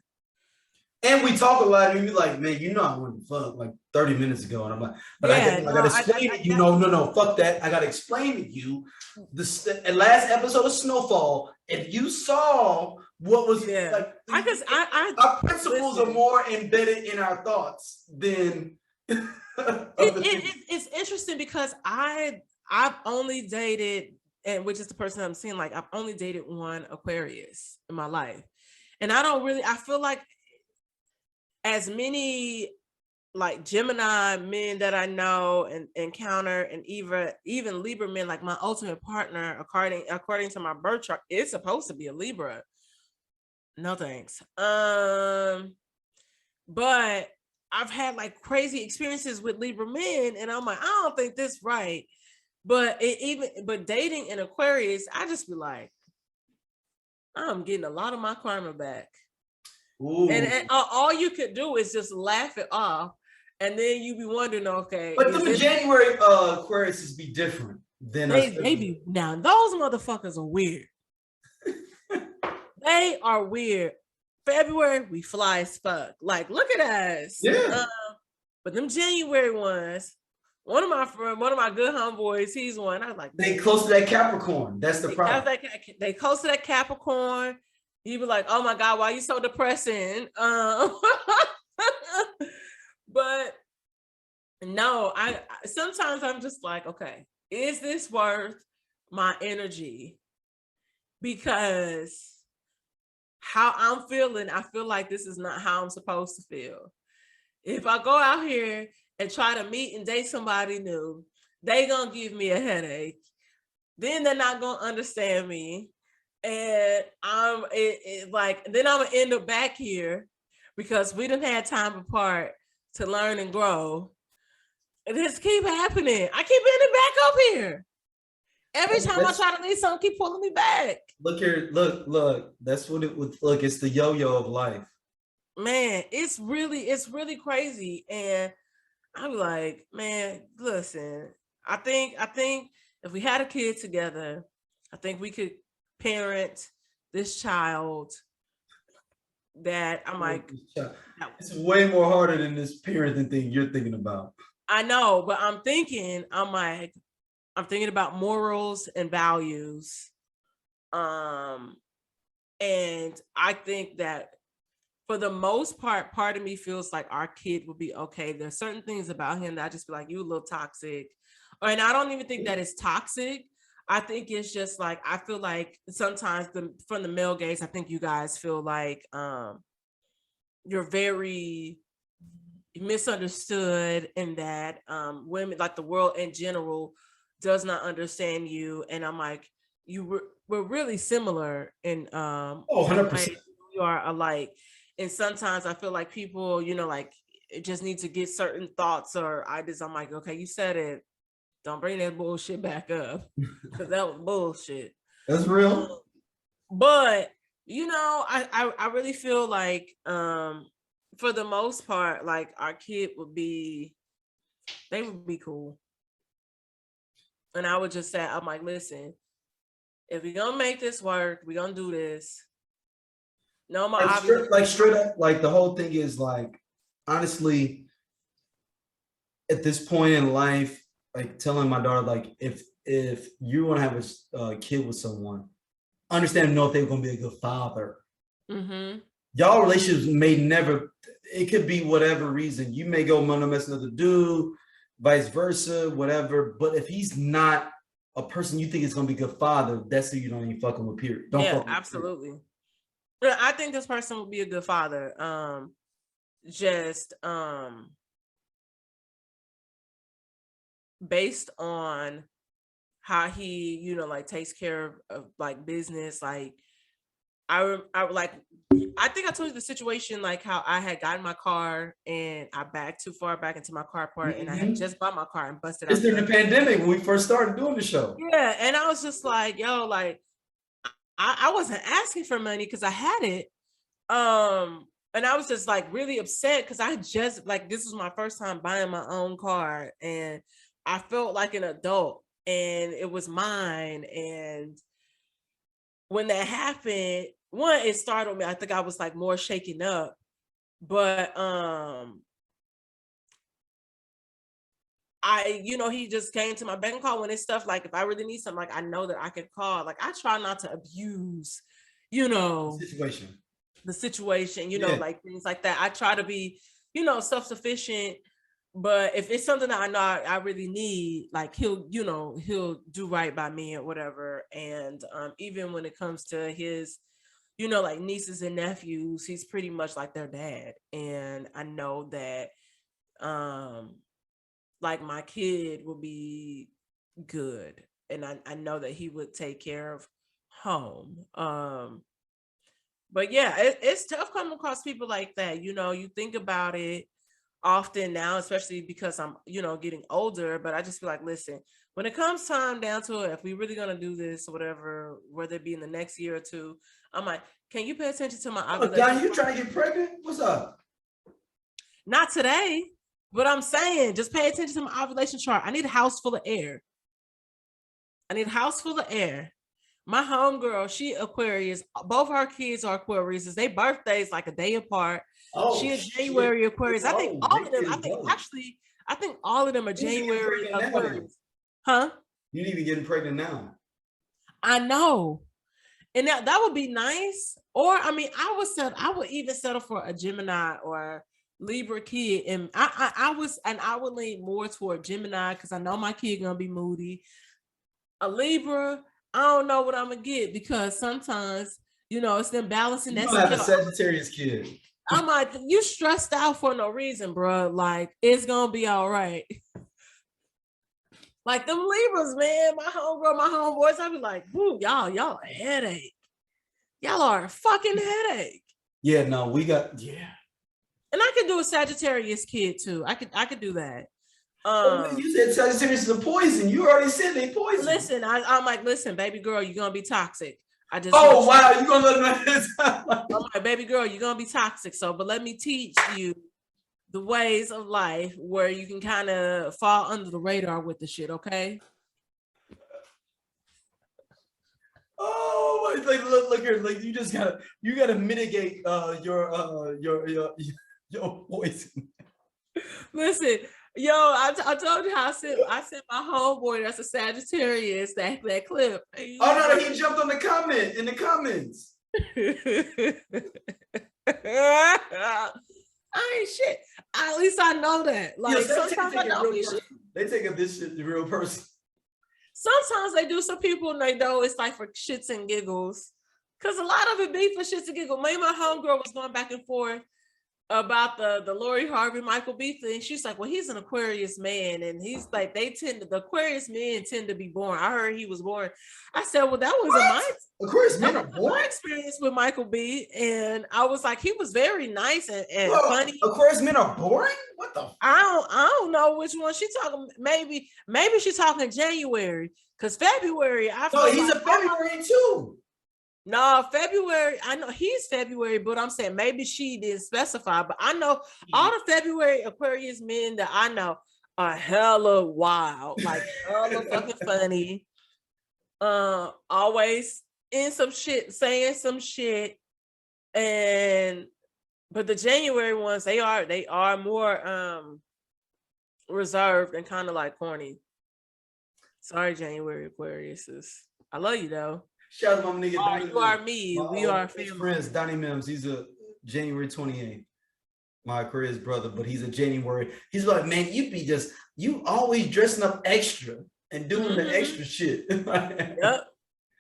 And we talk a lot, and we be like, man, I went to fuck like 30 minutes ago. And I'm like, but I got to explain to you. No, fuck that. I got to explain to you. The last episode of Snowfall, if you saw what was like, our principles are more embedded in our thoughts than. It's interesting because I've only dated, and which is the person I'm seeing, like I've only dated one Aquarius in my life. And I feel like as many like Gemini men that I know and encounter, and even Libra men, like my ultimate partner, according to my birth chart, is supposed to be a Libra. No thanks. But I've had like crazy experiences with Libra men, and I'm like, I don't think this right. But dating an Aquarius, I just be like, I'm getting a lot of my karma back. And all you could do is just laugh it off, and then you be wondering, okay. But the January Aquariuses be different than they be. Now those motherfuckers are weird. They are weird. February, we fly as fuck. Like, look at us. Yeah. But them January ones, one of my good homeboys, he's one. I was like, they close to that Capricorn. That's the problem. They close to that Capricorn. You be like, oh my God, why are you so depressing? But no, I sometimes I'm just like, okay, is this worth my energy? Because how I'm feeling, I feel like this is not how I'm supposed to feel. If I go out here and try to meet and date somebody new, they gonna give me a headache. Then they're not gonna understand me. And then I'm gonna end up back here because we done had time apart to learn and grow. And this keep happening. I keep ending back up here. Every time I try to leave something, keep pulling me back. Look here, look. That's what it would look. It's the yo-yo of life. Man, it's really crazy. And I'm like, man, listen, I think if we had a kid together, I think we could parent this child that I'm like, it's way more harder than this parenting thing you're thinking about. I know, but I'm thinking about morals and values. And I think that for the most part of me feels like our kid will be okay. There's certain things about him that I just feel like you a little toxic. And I don't even think that it's toxic. I think it's just like, I feel like sometimes from the male gaze, I think you guys feel like you're very misunderstood, and that women, like the world in general, does not understand you. And I'm like, we're really similar in 100%. You are alike. And sometimes I feel like people, like just need to get certain thoughts or ideas. I'm like, okay, you said it. Don't bring that bullshit back up, because that was bullshit. That's real. But I really feel like for the most part, like our kid would be cool. And I would just say, I'm like, listen, if we're gonna make this work, we're gonna do this. No more straight up, like the whole thing is like, honestly, at this point in life, like telling my daughter, like, if you want to have a kid with someone, understand and know if they're gonna be a good father. Mm-hmm. Y'all relationships may never, it could be whatever reason. You may go mess another dude, vice versa, whatever. But if he's not a person you think is gonna be a good father, that's who you don't even fucking with, period. Don't fuck with, absolutely. Period. I think this person would be a good father. Based on how he, like takes care of like business. Like I think I told you the situation, like how I had gotten my car and I backed too far back into my car part, and I had just bought my car and busted out. It's during the pandemic when we first started doing the show. Yeah, and I was just like, yo, like I wasn't asking for money because I had it. And I was just like really upset because I just like, this was my first time buying my own car, and I felt like an adult, and it was mine. And when that happened, one, it startled me. I think I was like more shaken up, but he just came to my beck and call when it's stuff like, if I really need something, like I know that I can call. Like I try not to abuse, the situation, like things like that. I try to be, self-sufficient. But if it's something that I know I really need, like he'll do right by me or whatever. And even when it comes to his, like nieces and nephews, he's pretty much like their dad. And I know that like my kid will be good. And I know that he would take care of home. But yeah, it's tough coming across people like that. You think about it often now, especially because I'm, getting older, but I just feel like, listen, when it comes time down to it, if we really gonna do this or whatever, whether it be in the next year or two, I'm like, can you pay attention to my ovulation? Don, you trying to get pregnant? What's up? Not today, but I'm saying, just pay attention to my ovulation chart. I need a house full of air. My homegirl, she Aquarius. Both her kids are Aquarius. Their birthdays like a day apart. Oh, she is January Aquarius. I think all of them. I think all of them are January Aquarius. Huh? You need to be getting pregnant now. I know, and that would be nice. Or I mean, I would even settle for a Gemini or Libra kid, and I would lean more toward Gemini because I know my kid gonna be moody. A Libra, I don't know what I'm gonna get because sometimes, it's them balancing. You don't have a Sagittarius kid. I'm like, you stressed out for no reason, bro. Like, it's gonna be all right. Like them Libras, man, my homegirl, my homeboys, I be like, whoo, y'all a headache. Y'all are a fucking headache. Yeah, no, we got, And I could do a Sagittarius kid too. I could do that. You said Sagittarius is a poison. You already said they poison. Listen, I'm like, listen, baby girl, you're gonna be toxic. I just wow, you gonna let them I'm like, baby girl, you're gonna be toxic. So, but let me teach you the ways of life where you can kind of fall under the radar with the shit, okay? Oh, like look here, like you gotta mitigate your poison. Listen, yo, I told you how I sent my homeboy that's a Sagittarius that clip. Oh no, he jumped on the comment in the comments. I ain't shit. At least I know that. Like sometimes I don't be shit. They take this shit the real person. Sometimes they do. Some people and they know it's like for shits and giggles. Cause a lot of it be for shits and giggles. Me and my homegirl was going back and forth about the Lori Harvey Michael B thing. She's like, well, he's an Aquarius man, and he's like, the Aquarius men tend to be boring. I heard he was boring. I said, well, that was Aquarius men are boring. my experience with Michael B, and I was like, he was very nice and funny. Aquarius men are boring. What the? I don't know which one she talking. Maybe she's talking January, because February. He's a February too. No, February. I know he's February, but I'm saying maybe she didn't specify. But I know all the February Aquarius men that I know are hella wild, like hella fucking funny. Always in some shit, saying some shit, but the January ones, they are more reserved and kind of like corny. Sorry, January Aquariuses. I love you though. Shout out to my nigga. Donnie you are me. We are family. Friends, Donnie Mims. He's a January 28th. My Aquarius brother, but he's a January. He's like, man, you always dressing up extra and doing the extra shit. Yep.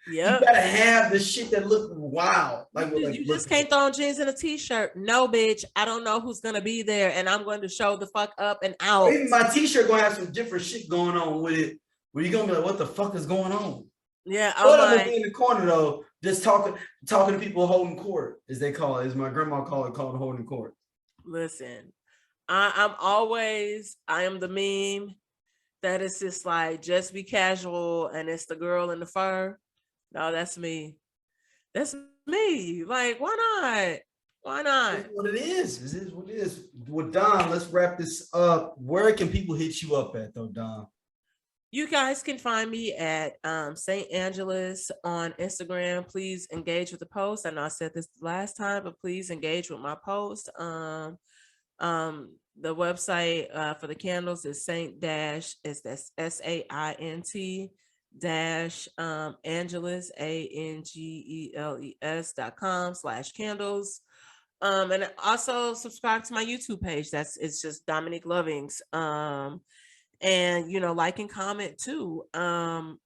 You gotta have the shit that look wild. You just can't throw on jeans and a t-shirt. No, bitch. I don't know who's gonna be there, and I'm going to show the fuck up and out. Even my t-shirt gonna have some different shit going on with it. Where you gonna be like, what the fuck is going on? Yeah, I'm gonna be in the corner though, just talking to people holding court, as they call it, as my grandma called holding court. Listen, I am the meme that is just like, just be casual, and it's the girl in the fur. No, that's me. That's me. Like, why not? Why not? It's what it is. This is what it is. Well, Don, let's wrap this up. Where can people hit you up at though, Don? You guys can find me at St. Angeles on Instagram. Please engage with the post. I know I said this last time, but please engage with my post. The website for the candles is that's SAINT Angeles ANGELES.com/candles. And also subscribe to my YouTube page. It's just Dominique Lovings. And like and comment too. And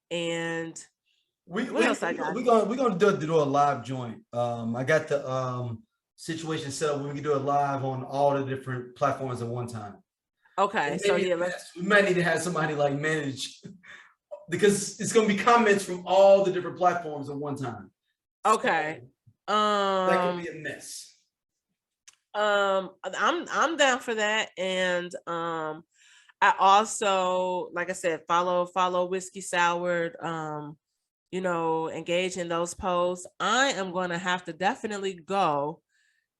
what else I got? We're gonna do a live joint. I got the situation set up where we can do it live on all the different platforms at one time. Okay, so yeah, we might need to have somebody like manage because it's gonna be comments from all the different platforms at one time. Okay. That could be a mess. I'm down for that, and I also, like I said, follow Whiskey Soured, engage in those posts. I am going to have to definitely go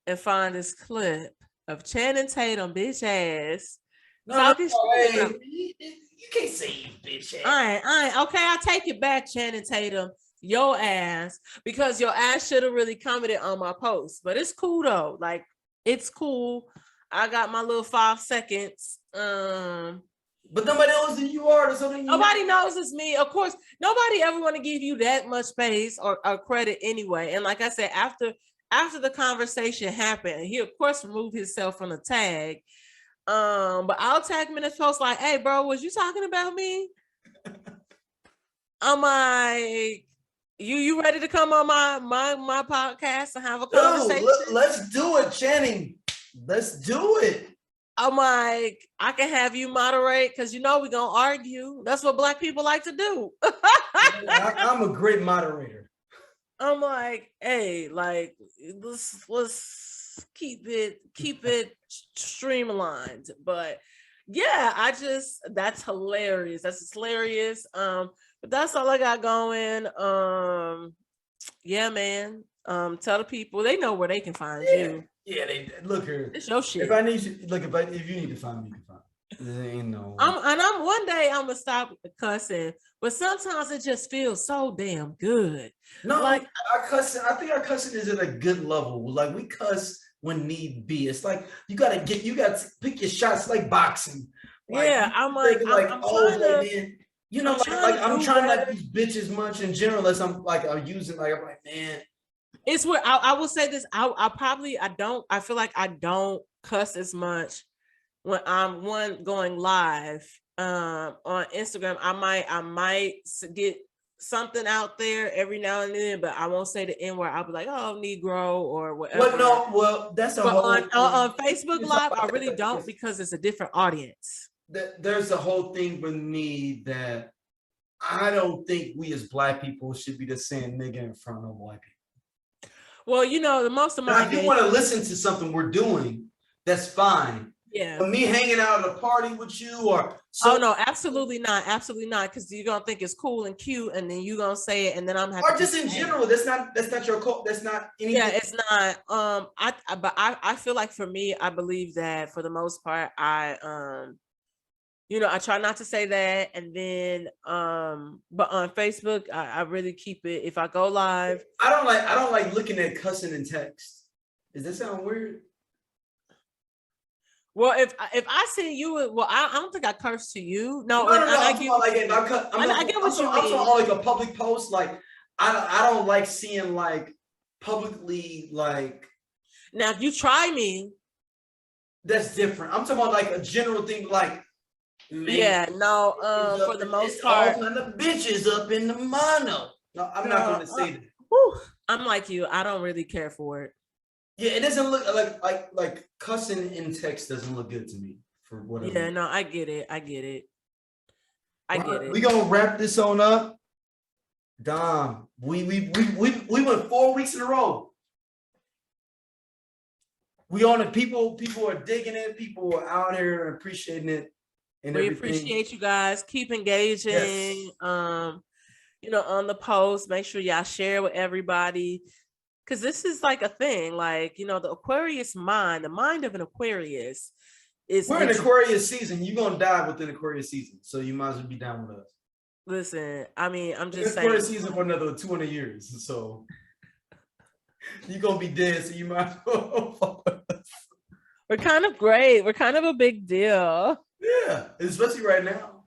and find this clip of Channing Tatum, bitch ass. You can't say you bitch ass. I okay, I take it back, Channing Tatum, your ass, because your ass should have really commented on my post. But it's cool though. Like, it's cool. I got my little 5 seconds. But nobody knows who you are. Nobody knows it's me. Of course, nobody ever want to give you that much space or credit anyway. And like I said, after the conversation happened, he of course removed himself from the tag. But I'll tag him in his post like, hey bro, was you talking about me? I'm like, you ready to come on my podcast and have a conversation? Let's do it, Channing. Let's do it. I'm like, I can have you moderate because we're gonna argue. That's what Black people like to do. I'm a great moderator. I'm like, hey, like, let's keep it streamlined. But yeah, that's hilarious. That's hilarious. But that's all I got going. Yeah, man. Tell the people they know where they can find you. Yeah, they look here. It's your shit. If I need you, look, if you need to find me, you can find me. There ain't no. I'm one day I'm gonna stop cussing, but sometimes it just feels so damn good. No, like our cussing. I think our cussing is at a good level. Like we cuss when need be. It's like you got to pick your shots, like boxing. Like, yeah, I'm like, I'm oh, trying to, man. You know, I'm trying not to use bitches much in general. Unless I'm using I'm like, man. It's where I will say this. I feel like I don't cuss as much when I'm going live on Instagram. I might get something out there every now and then, but I won't say the N word. I'll be like, oh, Negro or whatever. Well, that's a whole on Facebook Live, I really don't, because it's a different audience. There's a whole thing with me that I don't think we as Black people should be just saying nigga in front of white people. Well, the most of my. If you want to listen to something we're doing, that's fine. Yeah. But me hanging out at a party with you oh no, absolutely not, because you're gonna think it's cool and cute, and then you're gonna say it, and then I'm having. Or just in general, that's not your code. That's not anything. Yeah, it's not. I feel like for me, I believe that for the most part, I try not to say that, and then but on Facebook, I really keep it. If I go live, I don't like looking at cussing in text. Does that sound weird? Well, if I see you, well, I don't think I curse to you. No, I get what you mean. I'm on like a public post. Like I don't like seeing like publicly like. Now, if you try me, that's different. I'm talking about like a general thing, like. Man, yeah, no. For the most part, all kind of bitches up in the mono. No, I'm not going to say that. I'm like you. I don't really care for it. Yeah, it doesn't look like cussing in text doesn't look good to me for whatever. Yeah, no, I get it. I get it. We gonna wrap this on up. Dom, we went 4 weeks in a row. We on it. People are digging it. People are out here appreciating it. And we everything. Appreciate you guys. Keep engaging. Yes. On the post. Make sure y'all share with everybody. Because this is like a thing, like, the Aquarius mind, the mind of an Aquarius is. We're in Aquarius season. You're going to die within Aquarius season. So you might as well be down with us. Listen, I mean, I'm just saying. Aquarius season for another 200 years. So you're going to be dead. So you might as well follow us. We're kind of great. We're kind of a big deal. Yeah, especially right now.